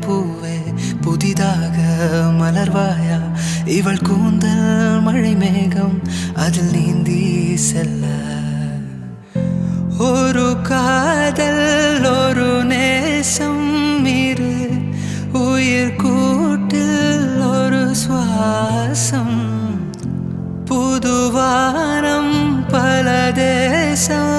பூவே புதிதாக மலர்வாயா இவள் கூந்தல் மழை மேகம் அதில் நீந்தி செல்ல ஒரு காதல் ஒரு நேசம் இரு உயிர் கூட்டில் ஒரு சுவாசம் புதுவானம் பல தேசம்